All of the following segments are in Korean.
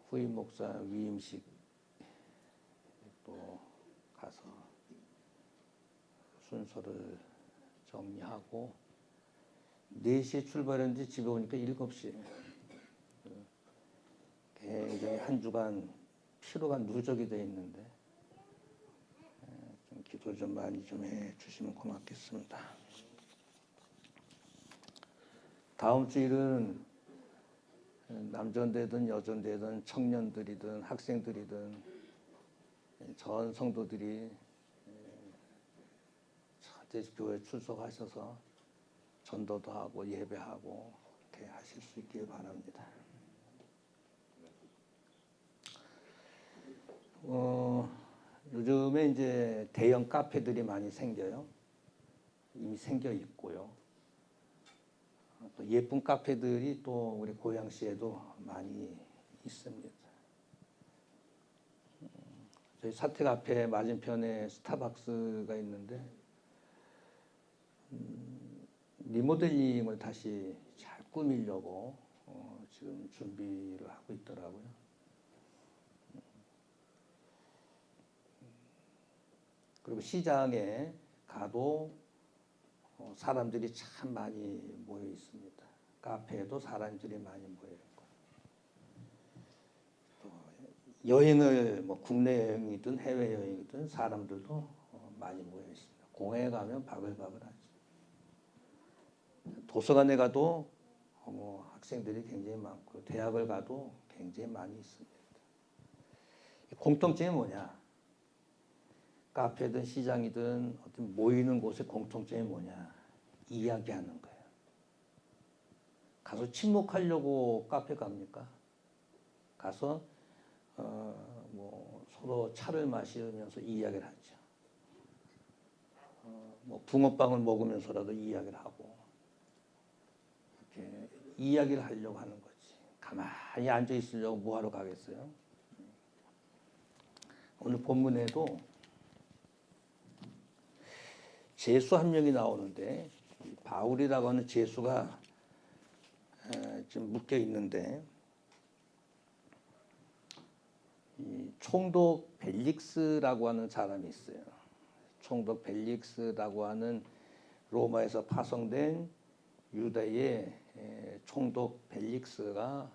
후임 목사 위임식 또 가서 순서를 정리하고 4시에 출발했는데 집에 오니까 7시. 굉장히 한 주간 피로가 누적이 되어 있는데 좀 기도 좀 많이 좀 해주시면 고맙겠습니다. 다음 주일은 남전되든 여전되든 청년들이든 학생들이든 전 성도들이 대집교회에 출석하셔서 전도도 하고 예배하고 이렇게 하실 수 있길 바랍니다. 요즘에 이제 대형 카페들이 많이 생겨요. 이미 생겨 있고요. 또 예쁜 카페들이 또 우리 고양시에도 많이 있습니다. 저희 사택 앞에 맞은편에 스타벅스가 있는데 리모델링을 다시 잘 꾸미려고 지금 준비를 하고 있더라고요. 그리고 시장에 가도 사람들이 참 많이 모여 있습니다. 카페에도 사람들이 많이 모여 있고, 또 여행을 뭐 국내 여행이든 해외 여행이든 사람들도 많이 모여 있습니다. 공회에 가면 바글바글하죠. 도서관에 가도 학생들이 굉장히 많고 대학을 가도 굉장히 많이 있습니다. 공통점이 뭐냐? 카페든 시장이든 어떤 모이는 곳의 공통점이 뭐냐? 이야기하는 거예요. 가서 침묵하려고 카페 갑니까? 가서 뭐 서로 차를 마시면서 이야기를 하죠. 뭐 붕어빵을 먹으면서라도 이야기를 하고 이렇게 이야기를 하려고 하는 거지. 가만히 앉아 있으려고 뭐하러 가겠어요? 오늘 본문에도 제수 한 명이 나오는데 바울이라고 하는 제수가 좀 묶여 있는데 이 총독 벨릭스라고 하는 사람이 있어요. 총독 벨릭스라고 하는 로마에서 파송된 유다의 총독 벨릭스가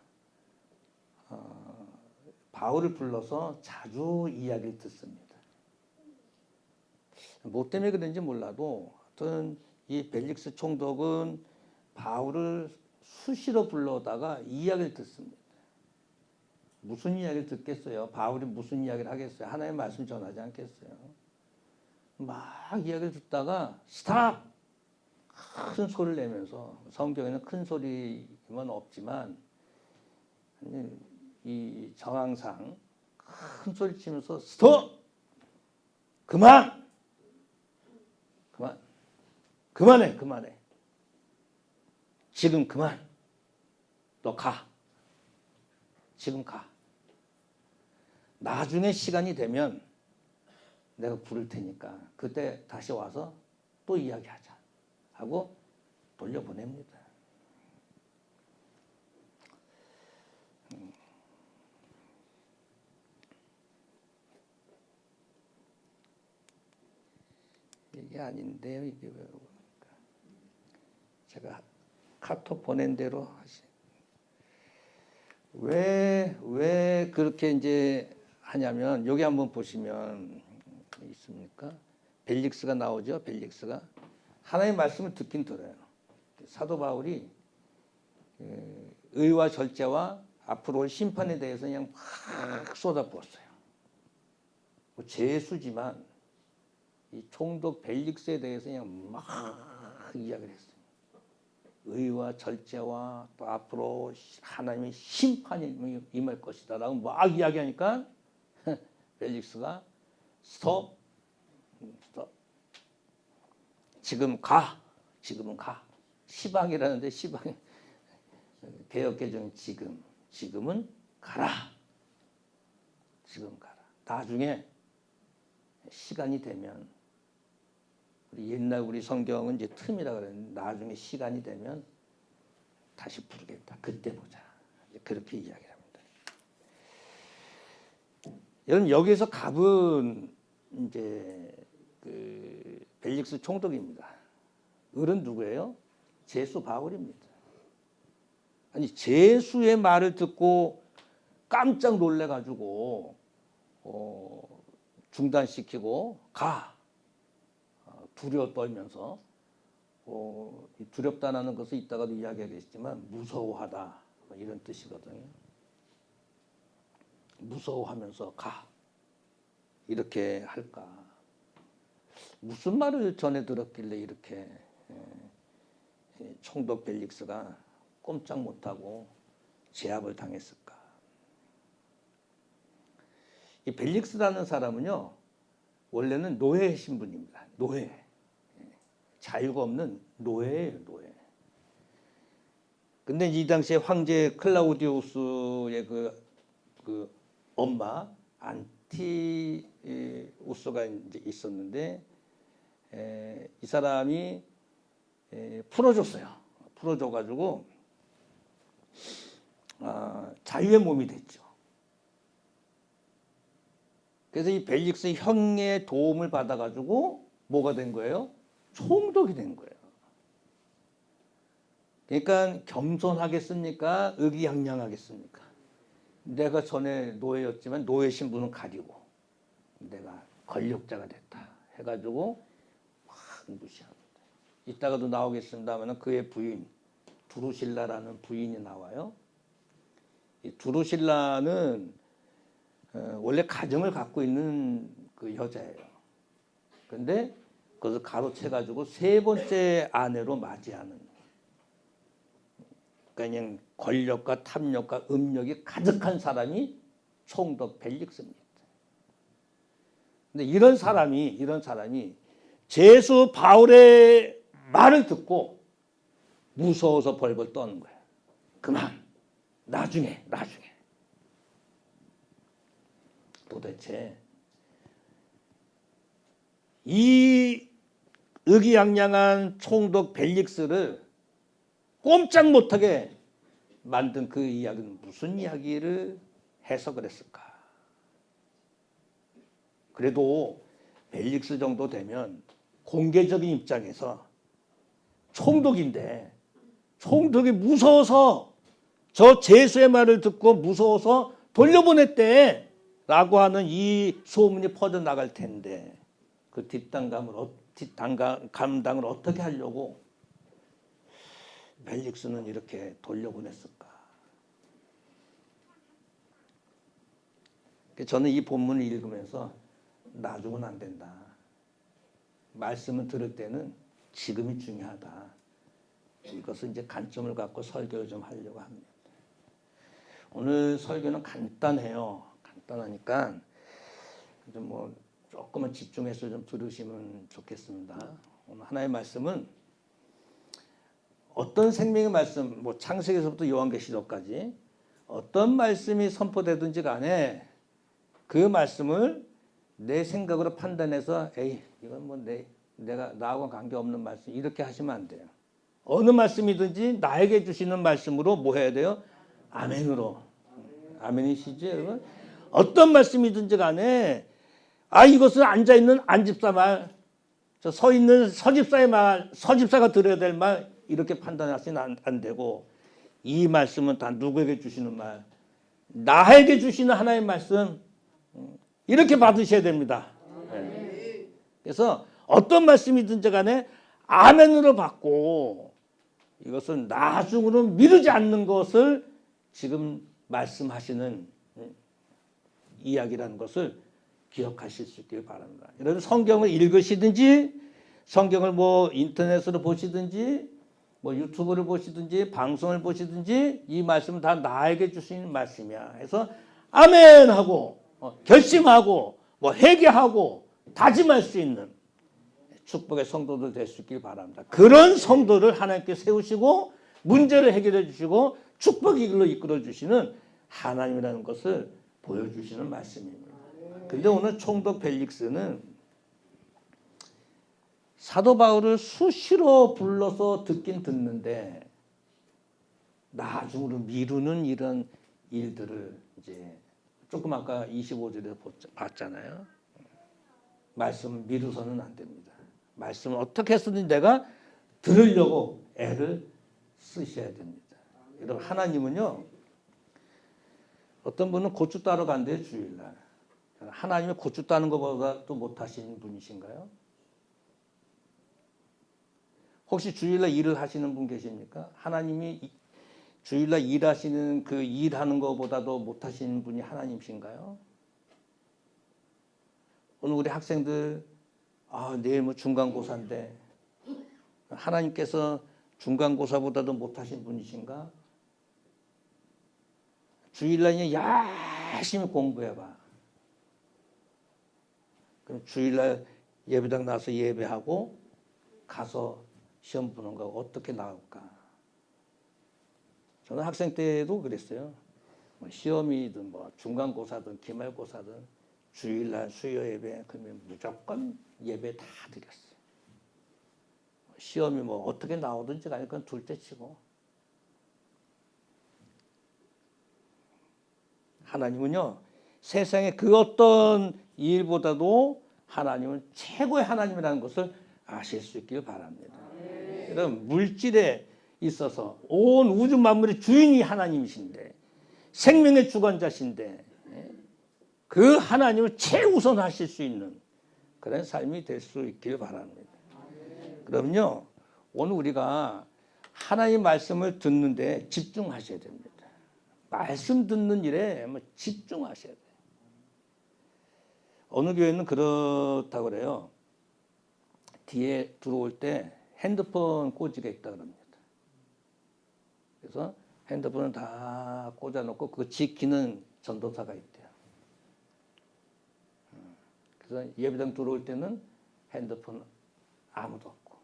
바울을 불러서 자주 이야기를 듣습니다. 뭐 때문에 그런지 몰라도 하여튼 이 벨릭스 총독은 바울을 수시로 불러다가 이야기를 듣습니다. 무슨 이야기를 듣겠어요? 바울이 무슨 이야기를 하겠어요? 하나님의 말씀 전하지 않겠어요? 막 이야기를 듣다가 스탑! 큰 소리를 내면서, 성경에는 큰 소리만 없지만 이 정황상 큰 소리 치면서 스톱! 그만! 그만해. 지금 그만. 너 가. 지금 가. 나중에 시간이 되면 내가 부를 테니까 그때 다시 와서 또 이야기하자 하고 돌려보냅니다. 이게 아닌데요. 이게 왜 그러니까 제가 카톡 보낸 대로 하시. 왜 그렇게 이제 하냐면 여기 한번 보시면 있습니까? 벨릭스가 나오죠. 벨릭스가 하나님의 말씀을 듣긴 들어요. 사도 바울이 의와 절제와 앞으로 올 심판에 대해서 그냥 막 쏟아부었어요. 뭐 제수지만 이 총독 벨릭스에 대해서 그냥 막 이야기를 했어요. 의와 절제와 또 앞으로 하나님의 심판이 임할 것이다 라고 막 이야기하니까 벨릭스가 스톱. 지금은 가. 시방이라는데 시방 개역개정 지금은 가라. 지금 가라. 나중에 시간이 되면 옛날 우리 성경은 이제 틈이라 그랬는데 나중에 시간이 되면 다시 부르겠다. 그때 보자. 그렇게 이야기를 합니다. 여러분 여기서 갑은 이제 그 벨릭스 총독입니다. 을은 누구예요? 제수 바울입니다. 아니 제수의 말을 듣고 깜짝 놀래가지고 중단시키고 가 두려워 떨면서 두렵다는 것을 이따가도 이야기하겠지만 무서워하다 이런 뜻이거든요. 무서워하면서 가 이렇게 할까? 무슨 말을 전해 들었길래 이렇게 총독 벨릭스가 꼼짝 못하고 제압을 당했을까? 이 벨릭스라는 사람은요 원래는 노예 신분입니다. 노예, 자유가 없는 노예예요, 노예. 근데 이 당시에 황제 클라우디우스의 그 엄마 안티우스가 이제 있었는데 이 사람이 풀어줬어요. 풀어줘가지고 자유의 몸이 됐죠. 그래서 이 벨릭스 형의 도움을 받아가지고 뭐가 된 거예요? 총독이 된 거예요. 그러니까 겸손하겠습니까? 의기양양하겠습니까? 내가 전에 노예였지만 노예 신분은 가리고 내가 권력자가 됐다 해가지고 막 무시합니다. 이따가도 나오겠습니다만 그의 부인 두루실라라는 부인이 나와요. 이 두루실라는 원래 가정을 갖고 있는 그 여자예요. 근데 그것을 가로채가지고 세 번째 아내로 맞이하는. 그냥 권력과 탐욕과 음욕이 가득한 사람이 총독 벨릭스입니다. 근데 이런 사람이 제수 바울의 말을 듣고 무서워서 벌벌 떠는 거예요. 그만, 나중에. 도대체 이 의기양양한 총독 벨릭스를 꼼짝 못하게 만든 그 이야기는 무슨 이야기를 해석을 했을까? 그래도 벨릭스 정도 되면 공개적인 입장에서 총독인데 총독이 무서워서 저 제수의 말을 듣고 무서워서 돌려보냈대 라고 하는 이 소문이 퍼져나갈 텐데 그 감당을 어떻게 하려고 벨릭스는 이렇게 돌려보냈을까? 저는 이 본문을 읽으면서 나중은 안 된다. 말씀을 들을 때는 지금이 중요하다. 이것을 이제 관점을 갖고 설교를 좀 하려고 합니다. 오늘 설교는 간단해요. 간단하니까 좀 뭐 조금만 집중해서 좀 들으시면 좋겠습니다. 오늘 하나의 말씀은 어떤 생명의 말씀, 뭐 창세기에서부터 요한계시록까지 어떤 말씀이 선포되든지 간에 그 말씀을 내 생각으로 판단해서 이건 뭐 내가 나하고 관계없는 말씀 이렇게 하시면 안 돼요. 어느 말씀이든지 나에게 주시는 말씀으로 뭐 해야 돼요? 아멘으로. 아멘이시죠, 여러분? 어떤 말씀이든지 간에 이것은 앉아있는 안집사 말, 저 서있는 서집사의 말, 서집사가 들어야 될 말 이렇게 판단하시면 안 되고 이 말씀은 다 누구에게 주시는 말? 나에게 주시는 하나의 말씀 이렇게 받으셔야 됩니다. 네. 그래서 어떤 말씀이든지 간에 아멘으로 받고 이것은 나중으로 미루지 않는 것을 지금 말씀하시는 이야기라는 것을 기억하실 수 있길 바랍니다. 여러분 성경을 읽으시든지 성경을 뭐 인터넷으로 보시든지 뭐 유튜브를 보시든지 방송을 보시든지 이 말씀은 다 나에게 주시는 말씀이야. 해서 아멘하고 결심하고 뭐 회개하고 다짐할 수 있는 축복의 성도들 될 수 있길 바랍니다. 그런 성도를 하나님께 세우시고 문제를 해결해 주시고 축복의 길로 이끌어 주시는 하나님이라는 것을 보여주시는 말씀입니다. 근데 오늘 총독 벨릭스는 사도 바울을 수시로 불러서 듣긴 듣는데 나중으로 미루는 이런 일들을 이제 조금 아까 25절에 봤잖아요. 말씀을 미루서는 안 됩니다. 말씀을 어떻게 해서든 내가 들으려고 애를 쓰셔야 됩니다. 여러분 하나님은요. 어떤 분은 고추 따러 간대요. 주일날. 하나님이 고추 따는 것보다 또 못하시는 분이신가요? 혹시 주일날 일을 하시는 분 계십니까? 하나님이 주일날 일하시는 그 일하는 것보다도 못하시는 분이 하나님이신가요? 오늘 우리 학생들 내일 뭐 중간고사인데 하나님께서 중간고사보다도 못하신 분이신가? 주일날 열심히 공부해봐. 그럼 주일날 예배당 나서 예배하고 가서 시험 보는 거 어떻게 나올까? 저는 학생 때도 그랬어요. 뭐 시험이든 뭐 중간고사든 기말고사든 주일날 수요 예배 그러면 무조건 예배 다 드렸어요. 시험이 뭐 어떻게 나오든지 간에 그건 둘째치고 하나님은요 세상의 그 어떤 일보다도 하나님은 최고의 하나님이라는 것을 아실 수 있길 바랍니다. 여러분 물질에 있어서 온 우주 만물의 주인이 하나님이신데 생명의 주관자신데 그 하나님을 최우선하실 수 있는 그런 삶이 될 수 있길 바랍니다. 그럼요 오늘 우리가 하나님 말씀을 듣는데 집중하셔야 됩니다. 말씀 듣는 일에 집중하셔야 돼요. 어느 교회는 그렇다고 그래요. 뒤에 들어올 때 핸드폰 꽂이가 있다 그럽니다. 그래서 핸드폰을 다 꽂아놓고 그거 지키는 전도사가 있대요. 그래서 예배당 들어올 때는 핸드폰 아무도 없고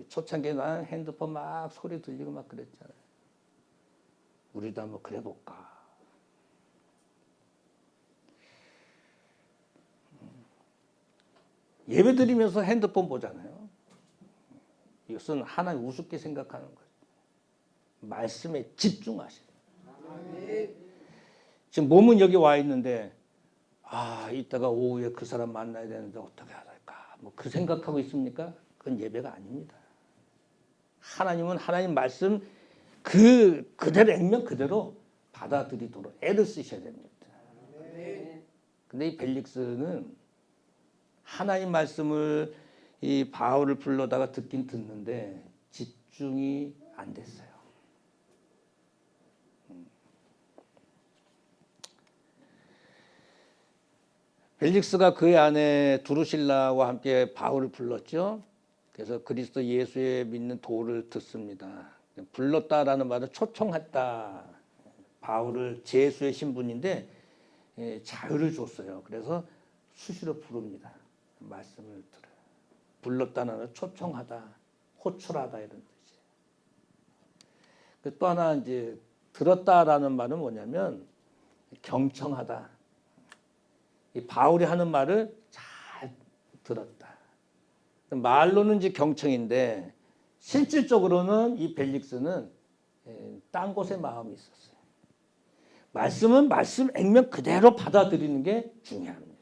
초창기에 난 핸드폰 막 소리 들리고 막 그랬잖아요. 우리도 한번 그래 볼까. 예배 드리면서 핸드폰 보잖아요. 이것은 하나님 우습게 생각하는 거예요. 말씀에 집중하셔야 돼요. 지금 몸은 여기 와 있는데 이따가 오후에 그 사람 만나야 되는데 어떻게 할까? 뭐 그 생각하고 있습니까? 그건 예배가 아닙니다. 하나님은 하나님 말씀 그대로 액면 그대로 받아들이도록 애를 쓰셔야 됩니다. 근데 이 벨릭스는 하나님 말씀을 이 바울을 불러다가 듣긴 듣는데 집중이 안 됐어요. 벨릭스가 그의 아내 두루실라와 함께 바울을 불렀죠. 그래서 그리스도 예수에 믿는 도를 듣습니다. 불렀다라는 말은 초청했다. 바울을 제수의 신분인데 자유를 줬어요. 그래서 수시로 부릅니다. 말씀을 들어요. 불렀다는 말은 초청하다, 호출하다 이런 뜻이에요. 또 하나 이제 들었다라는 말은 뭐냐면 경청하다. 이 바울이 하는 말을 잘 들었다. 말로는 이제 경청인데 실질적으로는 이 벨릭스는 딴 곳에 마음이 있었어요. 말씀은 말씀 액면 그대로 받아들이는 게 중요합니다.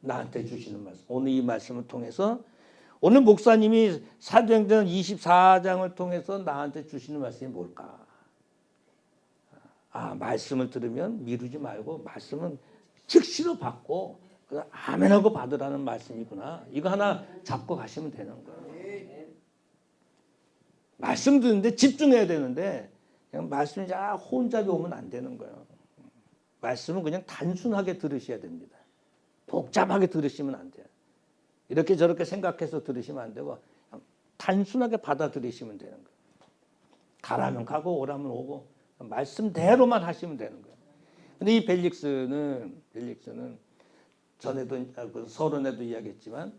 나한테 주시는 말씀. 오늘 이 말씀을 통해서 오늘 목사님이 사도행전 24장을 통해서 나한테 주시는 말씀이 뭘까? 말씀을 들으면 미루지 말고 말씀은 즉시로 받고 아멘하고 받으라는 말씀이구나. 이거 하나 잡고 가시면 되는 거예요. 말씀 듣는데 집중해야 되는데 그냥 말씀이 혼잡이 오면 안 되는 거예요. 말씀은 그냥 단순하게 들으셔야 됩니다. 복잡하게 들으시면 안 돼요. 이렇게 저렇게 생각해서 들으시면 안 되고 단순하게 받아들이시면 되는 거예요. 가라면 가고 오라면 오고 말씀대로만 하시면 되는 거예요. 근데 이 벨릭스는 전에도 서론에도 이야기했지만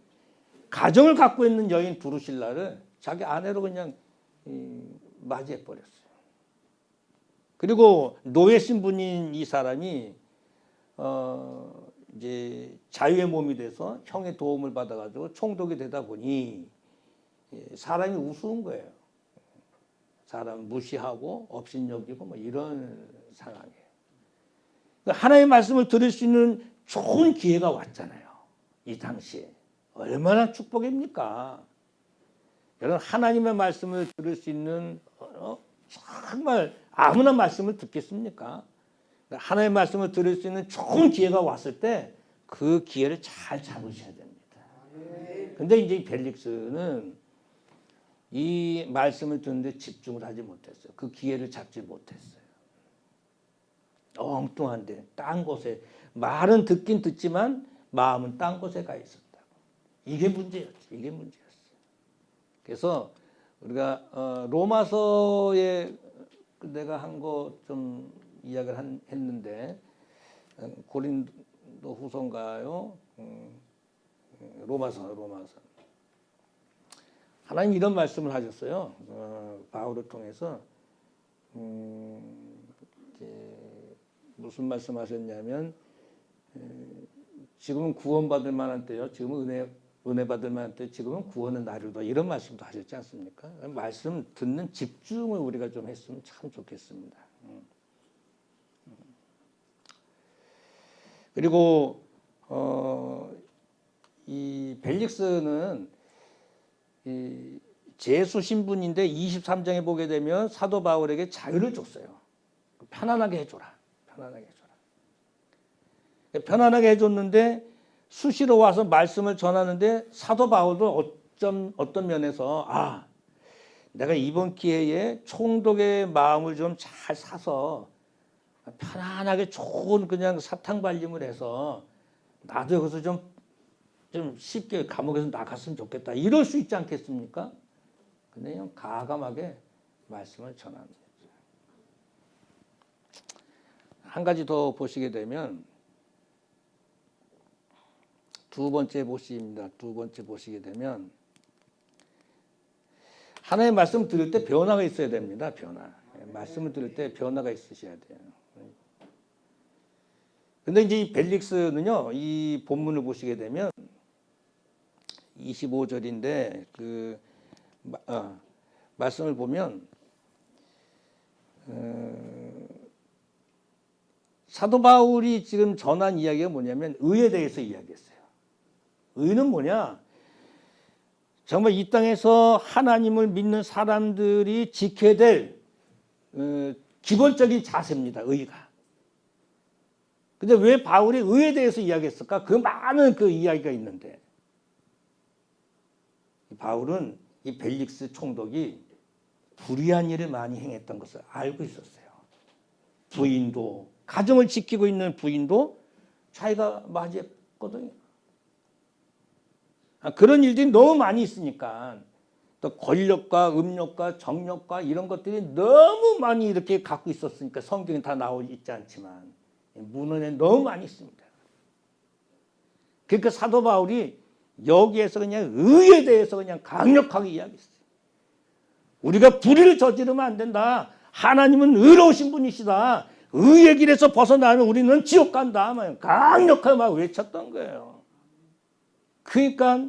가정을 갖고 있는 여인 두루실라를 자기 아내로 그냥 맞이해 버렸어요. 그리고 노예 신분인 이 사람이 이제 자유의 몸이 돼서 형의 도움을 받아가지고 총독이 되다 보니 사람이 우스운 거예요. 사람 무시하고 업신여기고 뭐 이런 상황이에요. 하나님의 말씀을 들을 수 있는 좋은 기회가 왔잖아요. 이 당시에. 얼마나 축복입니까? 여러분 하나님의 말씀을 들을 수 있는 정말 아무나 말씀을 듣겠습니까? 하나님의 말씀을 들을 수 있는 좋은 기회가 왔을 때 그 기회를 잘 잡으셔야 됩니다. 근데 이제 이 벨릭스는 이 말씀을 듣는데 집중을 하지 못했어요. 그 기회를 잡지 못했어요. 엉뚱한데 딴 곳에 말은 듣긴 듣지만 마음은 딴 곳에 가 있었다고. 이게 문제였죠. 이게 문제였어요. 그래서 우리가 로마서에 내가 한 거 좀 이야기를 했는데 고린도 후서인가요? 로마서. 하나님 이런 말씀을 하셨어요. 바울을 통해서 무슨 말씀하셨냐면 지금은 구원받을 만한 때요. 지금은 은혜 받을 만한 때, 지금은 구원의 날이다. 이런 말씀도 하셨지 않습니까? 말씀 듣는 집중을 우리가 좀 했으면 참 좋겠습니다. 그리고 이 벨릭스는 이 제수 신분인데 23장에 보게 되면 사도 바울에게 자유를 줬어요. 편안하게 해줘라. 편안하게 해줬는데 수시로 와서 말씀을 전하는데 사도 바울도 어떤 면에서 내가 이번 기회에 총독의 마음을 좀 잘 사서 편안하게 좋은 그냥 사탕 발림을 해서 나도 여기서 좀 쉽게 감옥에서 나갔으면 좋겠다. 이럴 수 있지 않겠습니까? 근데 그냥 가감하게 말씀을 전합니다. 한 가지 더 보시게 되면 두 번째 보시입니다. 두 번째 보시게 되면 하나님의 말씀 들을 때 변화가 있어야 됩니다. 변화. 말씀을 들을 때 변화가 있으셔야 돼요. 근데 이제 이 벨릭스는요, 이 본문을 보시게 되면 25절인데 말씀을 보면 사도 바울이 지금 전한 이야기가 뭐냐면 의에 대해서 이야기했어요. 의는 뭐냐? 정말 이 땅에서 하나님을 믿는 사람들이 지켜야 될 기본적인 자세입니다. 의가. 근데 왜 바울이 의에 대해서 이야기했을까? 그 많은 그 이야기가 있는데 바울은 이 벨릭스 총독이 불의한 일을 많이 행했던 것을 알고 있었어요. 부인도, 가정을 지키고 있는 부인도 자기가 맞이했거든요. 그런 일들이 너무 많이 있으니까 또 권력과 음욕과 정욕과 이런 것들이 너무 많이 이렇게 갖고 있었으니까 성경에 다 나와 있지 않지만 문헌에 너무 많이 있습니다. 그러니까 사도 바울이 여기에서 그냥 의에 대해서 그냥 강력하게 이야기했어요. 우리가 불의를 저지르면 안 된다. 하나님은 의로우신 분이시다. 의의 길에서 벗어나면 우리는 지옥 간다. 강력하게 막 외쳤던 거예요. 그러니까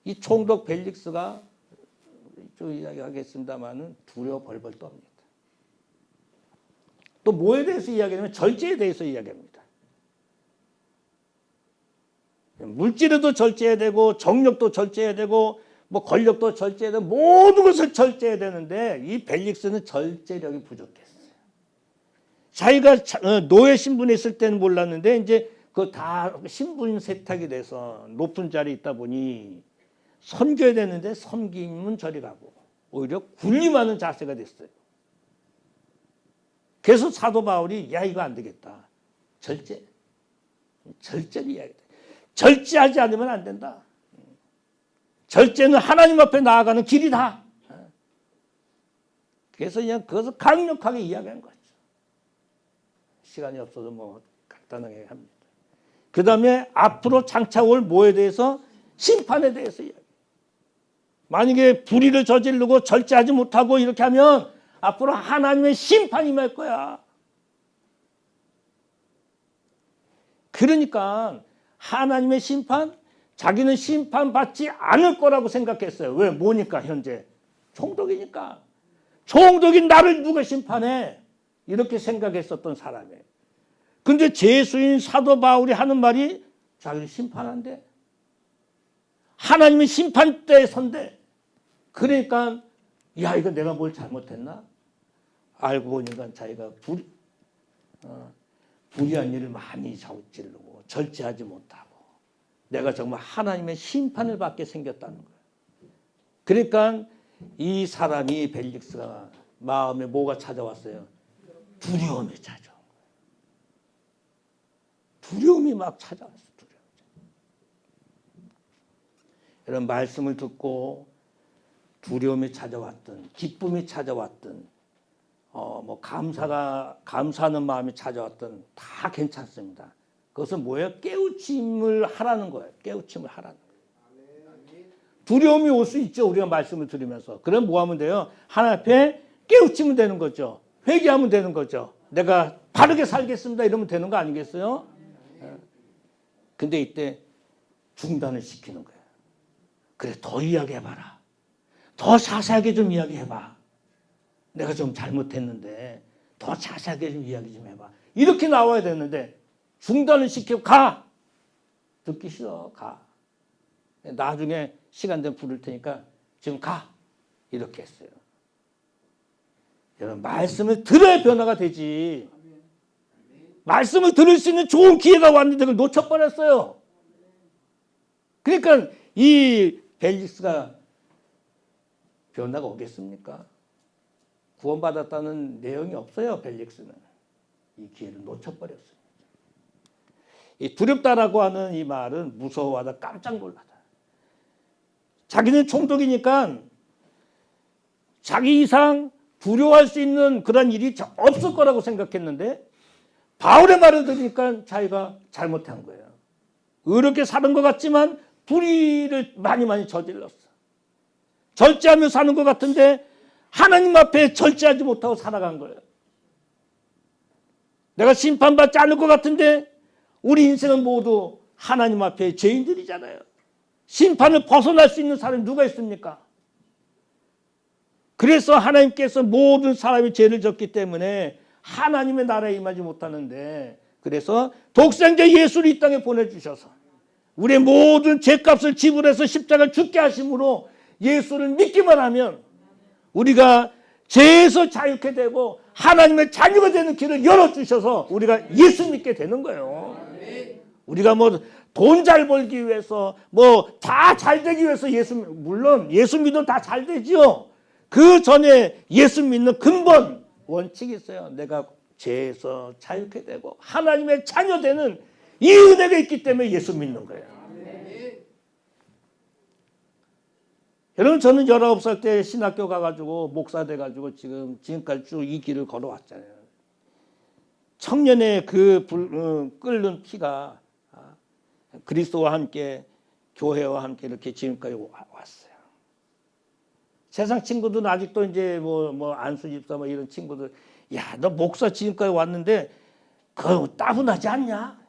이 총독 벨릭스가 좀 이야기하겠습니다만은 두려워 벌벌 떱니다. 또 뭐에 대해서 이야기하냐면 절제에 대해서 이야기합니다. 물질에도 절제해야 되고 정력도 절제해야 되고 뭐 권력도 절제해야 되고 모든 것을 절제해야 되는데 이 벨릭스는 절제력이 부족했어요. 자기가 노예 신분에 있을 때는 몰랐는데 이제 그 다 신분 세탁이 돼서 높은 자리에 있다 보니 섬겨야 되는데 섬김은 저리 가고 오히려 군림하는 자세가 됐어요. 그래서 사도 바울이 야 이거 안 되겠다. 절제를 이야기해. 절제하지 않으면 안 된다. 절제는 하나님 앞에 나아가는 길이다. 그래서 그냥 그것을 강력하게 이야기한 거죠. 시간이 없어서 뭐 간단하게 합니다. 그 다음에 앞으로 장차 올 뭐에 대해서 심판에 대해서 이야기. 만약에 불의를 저지르고 절제하지 못하고 이렇게 하면 앞으로 하나님의 심판이 임할 거야. 그러니까 하나님의 심판, 자기는 심판받지 않을 거라고 생각했어요. 왜? 뭐니까 현재? 총독이니까. 총독인 나를 누가 심판해? 이렇게 생각했었던 사람이에요. 근데 제수인 사도 바울이 하는 말이 자기를 심판한대. 하나님이 심판대에 선대. 그러니까 야, 이거 내가 뭘 잘못했나? 알고 보니까 자기가 불의한 일을 많이 저지르고 절제하지 못하고 내가 정말 하나님의 심판을 받게 생겼다는 거예요. 그러니까 이 사람이 벨릭스가 마음에 뭐가 찾아왔어요? 두려움이 찾아온 거예요. 두려움이 막 찾아왔어요. 이런 말씀을 듣고 두려움이 찾아왔든 기쁨이 찾아왔든 뭐 감사하는 마음이 찾아왔든 다 괜찮습니다. 그것은 뭐예요? 깨우침을 하라는 거예요. 깨우침을 하라는 거예요. 두려움이 올 수 있죠. 우리가 말씀을 들으면서. 그럼 뭐 하면 돼요? 하나님 앞에 깨우치면 되는 거죠. 회개하면 되는 거죠. 내가 바르게 살겠습니다. 이러면 되는 거 아니겠어요? 근데 이때 중단을 시키는 거예요. 그래, 더 이야기해봐라. 더 자세하게 좀 이야기해봐. 내가 좀 잘못했는데 더 자세하게 좀 이야기 좀 해봐. 이렇게 나와야 되는데 중단을 시키고 가. 듣기 싫어. 가. 나중에 시간 되면 부를 테니까 지금 가. 이렇게 했어요. 여러분, 말씀을 들어야 변화가 되지. 말씀을 들을 수 있는 좋은 기회가 왔는데 그걸 놓쳐버렸어요. 그러니까 이 벨릭스가 변화가 오겠습니까? 구원받았다는 내용이 없어요. 벨릭스는. 이 기회를 놓쳐버렸습니다. 이 두렵다라고 하는 이 말은 무서워하다, 깜짝 놀라다. 자기는 총독이니까 자기 이상 두려워할 수 있는 그런 일이 없을 거라고 생각했는데 바울의 말을 들으니까 자기가 잘못한 거예요. 의롭게 사는 것 같지만 불의를 많이 저질렀어. 절제하며 사는 것 같은데 하나님 앞에 절제하지 못하고 살아간 거예요. 내가 심판받지 않을 것 같은데 우리 인생은 모두 하나님 앞에 죄인들이잖아요. 심판을 벗어날 수 있는 사람이 누가 있습니까? 그래서 하나님께서 모든 사람이 죄를 졌기 때문에 하나님의 나라에 임하지 못하는데 그래서 독생자 예수를 이 땅에 보내주셔서 우리의 모든 죄값을 지불해서 십자가를 죽게 하심으로 예수를 믿기만 하면 우리가 죄에서 자유케 되고 하나님의 자녀가 되는 길을 열어주셔서 우리가 예수 믿게 되는 거예요. 우리가 뭐 돈 잘 벌기 위해서 뭐 다 잘 되기 위해서 물론 예수 믿으면 다 잘 되지요. 그 전에 예수 믿는 근본 원칙이 있어요. 내가 죄에서 자유케 되고 하나님의 자녀 되는 이 은혜가 있기 때문에 예수 믿는 거예요. 여러분, 저는 19살 때 신학교 가가지고 목사 돼가지고 지금까지 쭉 이 길을 걸어왔잖아요. 청년의 그 끓는 피가 그리스도와 함께 교회와 함께 이렇게 지금까지 왔어요. 세상 친구들은 아직도 이제 뭐 안수 집사 뭐 이런 친구들, 야, 너 목사 지금까지 왔는데 그거 따분하지 않냐?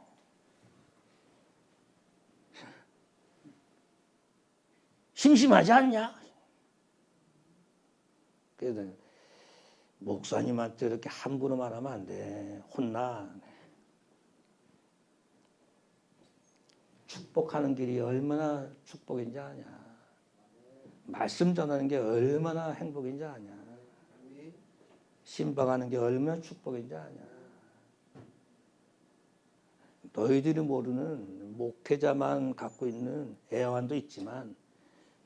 심심하지 않냐? 그래서 목사님한테 이렇게 함부로 말하면 안 돼. 혼나. 축복하는 길이 얼마나 축복인지 아냐. 말씀 전하는 게 얼마나 행복인지 아냐. 신방하는 게 얼마나 축복인지 아냐. 너희들이 모르는 목회자만 갖고 있는 애환도 있지만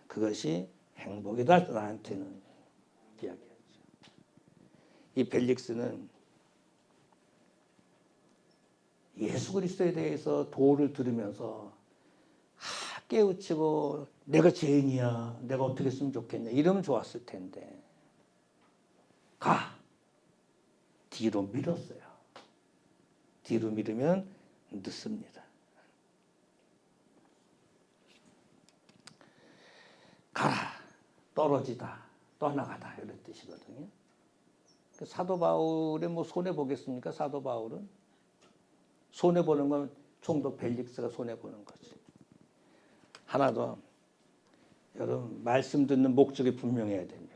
그것이 행복이다 나한테는 이야기하죠. 이 벨릭스는 예수 그리스도에 대해서 도를 들으면서 깨우치고 내가 죄인이야. 내가 어떻게 했으면 좋겠냐. 이러면 좋았을 텐데 가. 뒤로 밀었어요. 뒤로 밀으면 늦습니다. 가라. 떨어지다. 떠나가다. 이런 뜻이거든요. 사도 바울의 뭐 손해보겠습니까? 사도 바울은? 손해보는 건 총독 벨릭스가 손해보는 거지. 하나 더. 여러분, 말씀 듣는 목적이 분명해야 됩니다.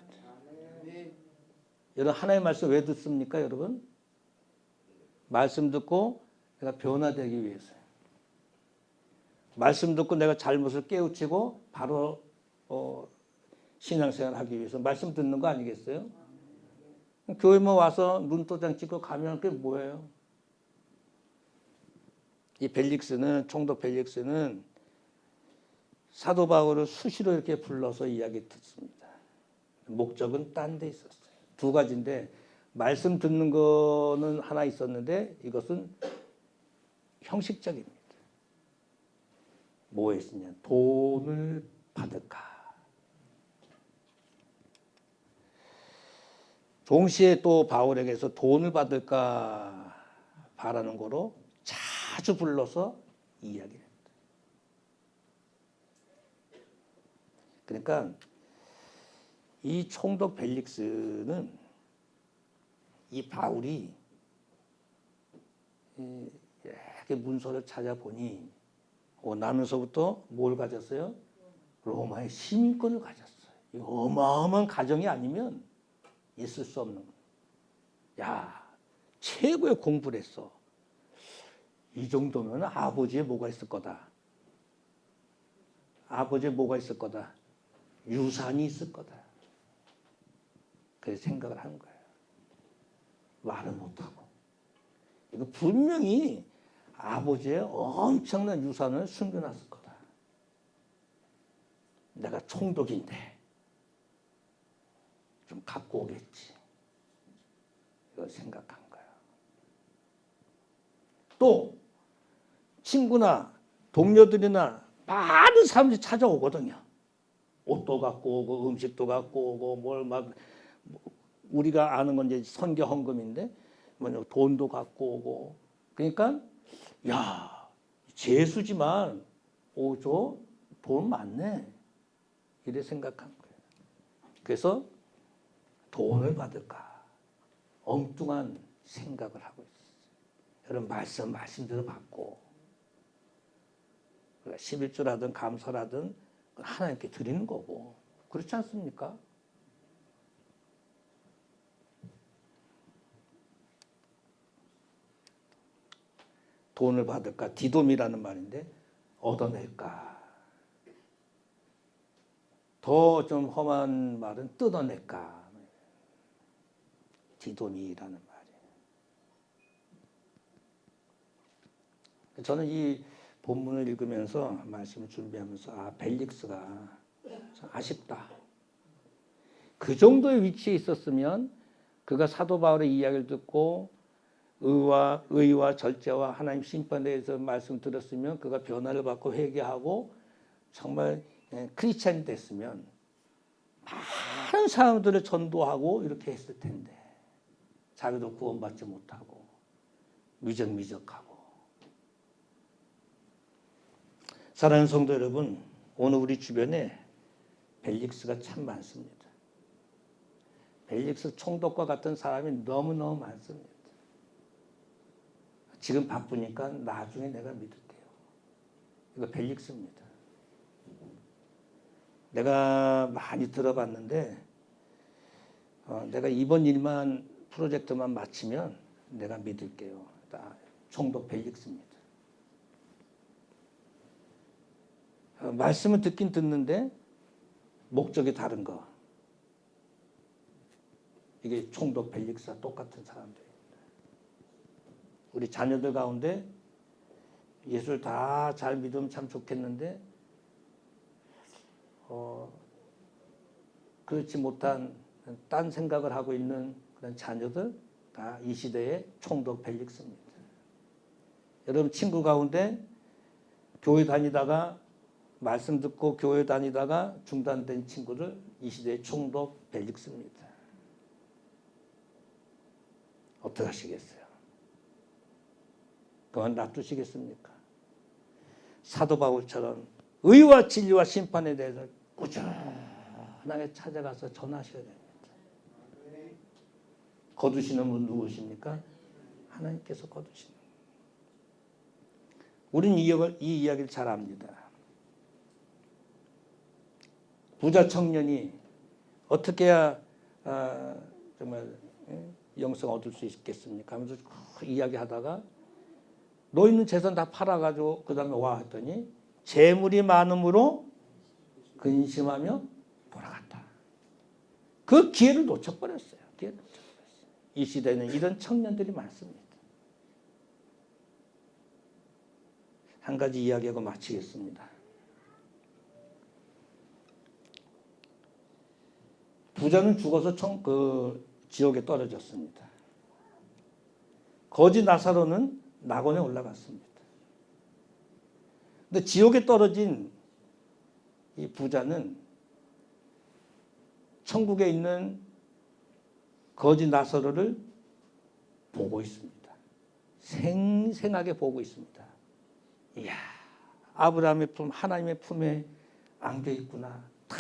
여러분, 하나님의 말씀 왜 듣습니까, 여러분? 말씀 듣고 내가 변화되기 위해서요. 말씀 듣고 내가 잘못을 깨우치고 바로 신앙생활 하기 위해서 말씀 듣는 거 아니겠어요? 교회만 와서 눈도장 찍고 가면 그게 뭐예요? 이 벨릭스는, 총독 벨릭스는 사도 바울을 수시로 이렇게 불러서 이야기 듣습니다. 목적은 딴 데 있었어요. 두 가지인데 말씀 듣는 거는 하나 있었는데 이것은 형식적입니다. 뭐 했으냐? 돈을 받을까? 동시에 또 바울에게서 돈을 받을까 바라는 거로 자주 불러서 이야기를 합니다. 그러니까 이 총독 벨릭스는 이 바울이 이렇게 문서를 찾아보니 나면서부터 뭘 가졌어요? 로마의 시민권을 가졌어요. 이 어마어마한 가정이 아니면 있을 수 없는 거예요. 야, 최고의 공부를 했어. 이 정도면 아버지에 뭐가 있을 거다. 아버지에 뭐가 있을 거다. 유산이 있을 거다. 그래서 생각을 한 거예요. 말을 못하고. 이거 분명히 아버지의 엄청난 유산을 숨겨놨을 거다. 내가 총독인데 좀 갖고 오겠지. 이걸 생각한 거예요. 또 친구나 동료들이나 많은 사람들이 찾아오거든요. 옷도 갖고 오고 음식도 갖고 오고 뭘 막 우리가 아는 건 이제 선교 헌금인데 뭐냐 돈도 갖고 오고 그러니까 야 재수지만 저 돈 많네 이래 생각한 거예요. 그래서 돈을 받을까 엉뚱한 생각을 하고 있어요. 여러분 말씀대로 받고 11조라든 감사라든 하나님께 드리는 거고 그렇지 않습니까? 돈을 받을까 디돔이라는 말인데 얻어낼까 더 좀 험한 말은 뜯어낼까 디돔이라는 말이에요. 저는 이 본문을 읽으면서 말씀을 준비하면서 벨릭스가 참 아쉽다. 그 정도의 위치에 있었으면 그가 사도 바울의 이야기를 듣고 의와 절제와 하나님 심판에 대해서 말씀 들었으면 그가 변화를 받고 회개하고 정말 크리스찬이 됐으면 많은 사람들을 전도하고 이렇게 했을 텐데 자기도 구원받지 못하고 미적미적하고. 사랑하는 성도 여러분, 오늘 우리 주변에 벨릭스가 참 많습니다. 벨릭스 총독과 같은 사람이 너무너무 많습니다. 지금 바쁘니까 나중에 내가 믿을게요. 이거 벨릭스입니다. 내가 많이 들어봤는데 내가 이번 일만 프로젝트만 마치면 내가 믿을게요. 총독 벨릭스입니다. 말씀을 듣긴 듣는데 목적이 다른 거. 이게 총독 벨릭스와 똑같은 사람들입니다. 우리 자녀들 가운데 예수를 다 잘 믿으면 참 좋겠는데 그렇지 못한 딴 생각을 하고 있는 그런 자녀들 다 이 시대의 총독 벨릭스입니다. 여러분 친구 가운데 교회 다니다가 말씀 듣고 교회 다니다가 중단된 친구들 이 시대의 총독 벨릭스입니다. 어떻게 하시겠어요? 그만 놔두시겠습니까? 사도 바울처럼 의와 진리와 심판에 대해서 꾸준하게 찾아가서 전하셔야 됩니다. 거두시는 분 누구십니까? 하나님께서 거두시는 분. 우리는 이 이야기를 잘 압니다. 부자 청년이 어떻게 해야 정말 영생 얻을 수 있겠습니까? 하면서 이야기하다가 너 있는 재산 다 팔아가지고 그 다음에 와 했더니 재물이 많음으로 근심하며 돌아갔다. 그 기회를 놓쳐버렸어요. 이 시대는 이런 청년들이 많습니다. 한 가지 이야기하고 마치겠습니다. 부자는 죽어서 지옥에 떨어졌습니다. 거지 나사로는 낙원에 올라갔습니다. 근데 지옥에 떨어진 이 부자는 천국에 있는 거지 나사로를 보고 있습니다. 생생하게 보고 있습니다. 이야, 아브라함의 품, 하나님의 품에 안겨 있구나. 다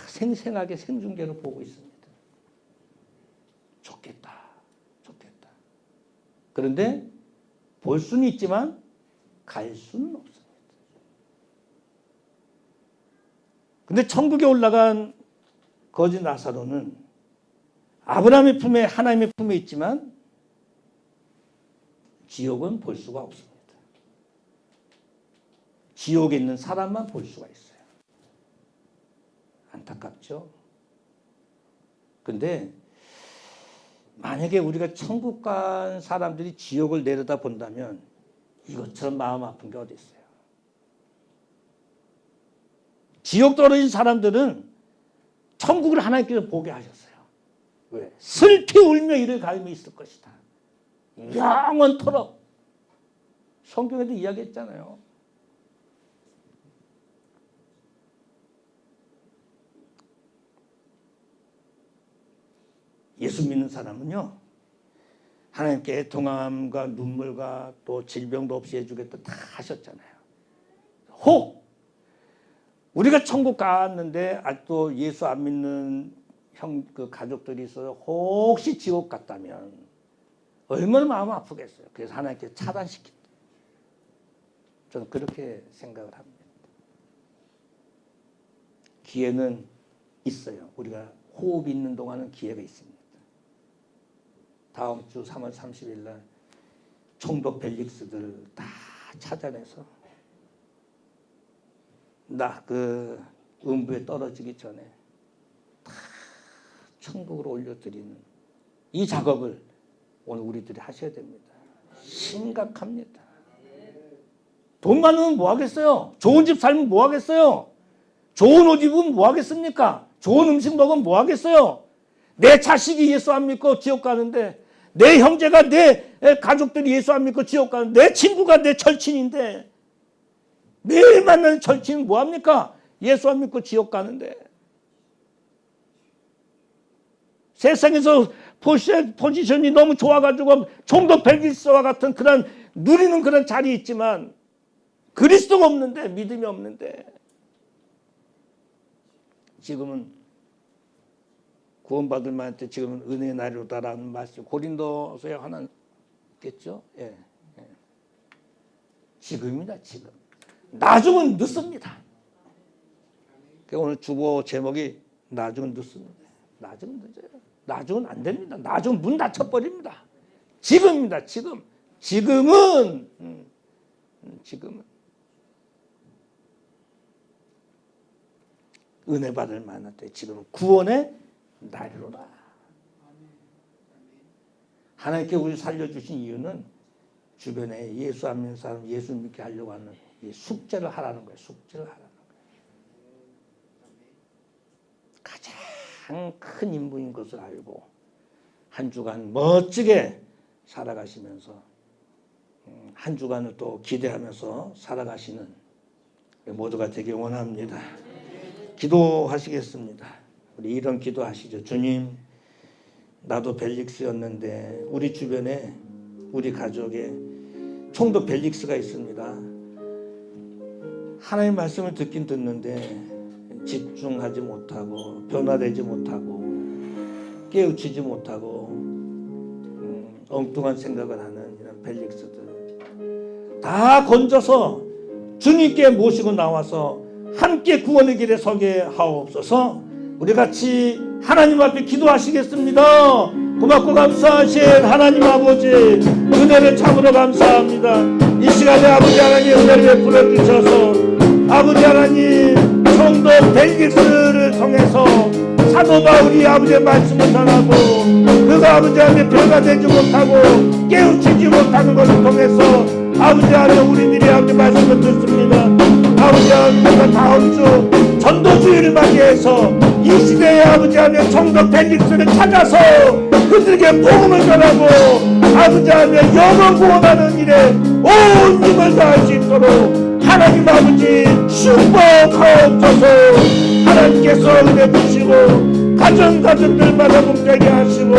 생생하게 생중계로 보고 있습니다. 좋겠다. 그런데 볼 수는 있지만 갈 수는 없습니다. 근데 천국에 올라간 거지 나사로는 아브라함의 품에 하나님의 품에 있지만 지옥은 볼 수가 없습니다. 지옥에 있는 사람만 볼 수가 있어요. 안타깝죠? 근데 만약에 우리가 천국 간 사람들이 지옥을 내려다 본다면 이것처럼 마음 아픈 게 어디 있어요? 지옥 떨어진 사람들은 천국을 하나님께서 보게 하셨어요. 왜? 슬피 울며 이를 가리며 있을 것이다. 영원토록. 성경에도 이야기했잖아요. 예수 믿는 사람은요, 하나님께 애통함과 눈물과 또 질병도 없이 해주겠다 다 하셨잖아요. 혹 우리가 천국 갔는데 아직도 예수 안 믿는 가족들이 있어서 혹시 지옥 갔다면 얼마나 마음 아프겠어요. 그래서 하나님께 차단시켰다. 저는 그렇게 생각을 합니다. 기회는 있어요. 우리가 호흡이 있는 동안은 기회가 있습니다. 다음 주 3월 30일 날 총독 벨릭스들 다 찾아내서 음부에 떨어지기 전에 다 천국으로 올려드리는 이 작업을 오늘 우리들이 하셔야 됩니다. 심각합니다. 돈 많으면 뭐 하겠어요? 좋은 집 살면 뭐 하겠어요? 좋은 옷 입으면 뭐 하겠습니까? 좋은 음식 먹으면 뭐 하겠어요? 내 자식이 예수 안 믿고 지옥 가는데, 내 형제가, 내 가족들이 예수 안 믿고 지옥 가는데, 내 친구가 내 절친인데, 매일 만나는 절친은 뭐합니까? 예수 안 믿고 지옥 가는데. 세상에서 포지션이 너무 좋아가지고 총독 벨릭스와 같은 그런 누리는 그런 자리 있지만 그리스도가 없는데, 믿음이 없는데, 지금은 구원받을 만한테 지금은 은혜의 날이로다라는 말씀 고린도서에 하나 있겠죠. 예. 지금입니다. 지금. 나중은 늦습니다. 오늘 주보 제목이 나중은 늦습니다. 나중은 늦어요. 나중은 안 됩니다. 나중은 문 닫혀버립니다. 지금입니다. 지금. 지금은 은혜 받을 만한 때, 지금은 구원의 날이로다. 하나님께 우리 살려주신 이유는 주변에 예수 안 믿는 사람 예수 믿게 하려고 하는 이 숙제를 하라는 거예요. 숙제를 하라는 거예요. 가장 큰 임무인 것을 알고 한 주간 멋지게 살아가시면서 한 주간을 또 기대하면서 살아가시는 모두가 되길 원합니다. 기도하시겠습니다. 우리 이런 기도하시죠. 주님, 나도 벨릭스였는데 우리 주변에 우리 가족에 총독 벨릭스가 있습니다. 하나님의 말씀을 듣긴 듣는데 집중하지 못하고 변화되지 못하고 깨우치지 못하고 엉뚱한 생각을 하는 이런 벨릭스들 다 건져서 주님께 모시고 나와서 함께 구원의 길에 서게 하옵소서. 우리 같이 하나님 앞에 기도하시겠습니다. 고맙고 감사하신 하나님 아버지, 은혜를 참으로 감사합니다. 이 시간에 아버지 하나님 은혜를 베풀어 주셔서 아버지 하나님 총독 벨릭스를 통해서 사도 바울이 아버지의 말씀을 전하고 그가 아버지 하나님 변화 되지 못하고 깨우치지 못하는 것을 통해서 아버지 하나님 우리들이 아버지 말씀을 듣습니다. 아버지 하나님 다음 주 전도주의를 맞이해서 이 시대의 아버지 하나님 총독 벨릭스를 찾아서 그들에게 복음을 전하고 아버지 하나님 영혼 구원하는 일에 온 힘을 다할 수 있도록 하나님 아버지 축복하옵소서. 하나님께서 은혜 주시고 가정들마다 복되게 하시고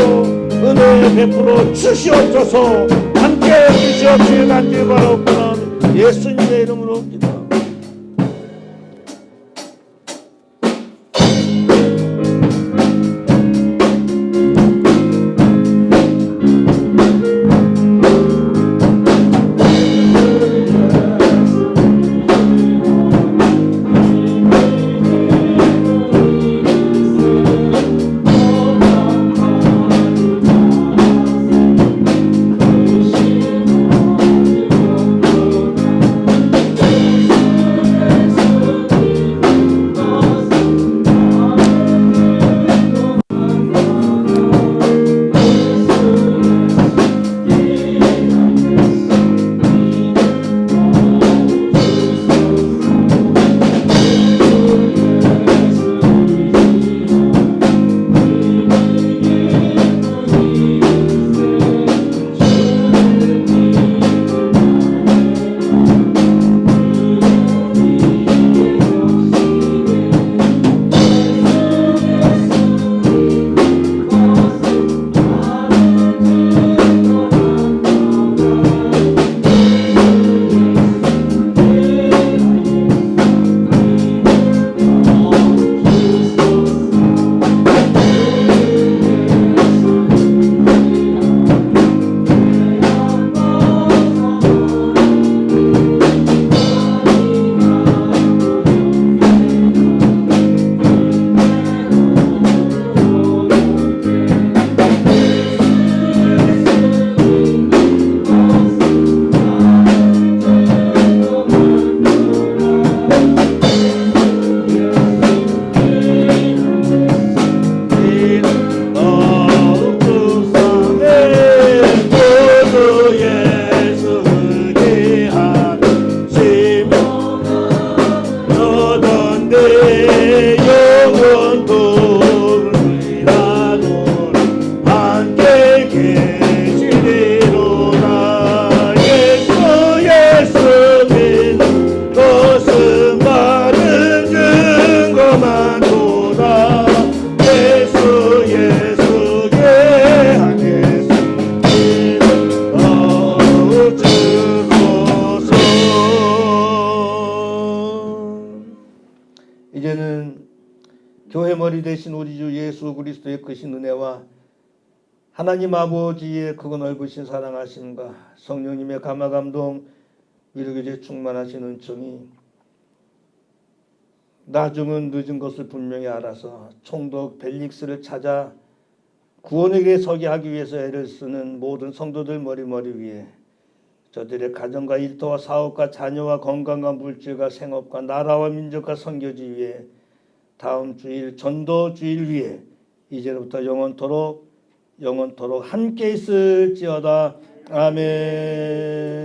은혜 베풀어 주시옵소서. 함께 주시옵시기 간절히 바라옵구나 예수님의 이름으로 기도합니다. 이제는 교회 머리 되신 우리 주 예수 그리스도의 크신 은혜와 하나님 아버지의 크고 넓으신 사랑하심과 성령님의 감화감동 위로교제 충만하신 은총이 나중은 늦은 것을 분명히 알아서 총독 벨릭스를 찾아 구원에게 서게 하기 위해서 애를 쓰는 모든 성도들 머리 위에 저들의 가정과 일터와 사업과 자녀와 건강과 물질과 생업과 나라와 민족과 선교지 위에 다음 주일 전도 주일 위에 이제부터 영원토록 함께 있을지어다. 아멘.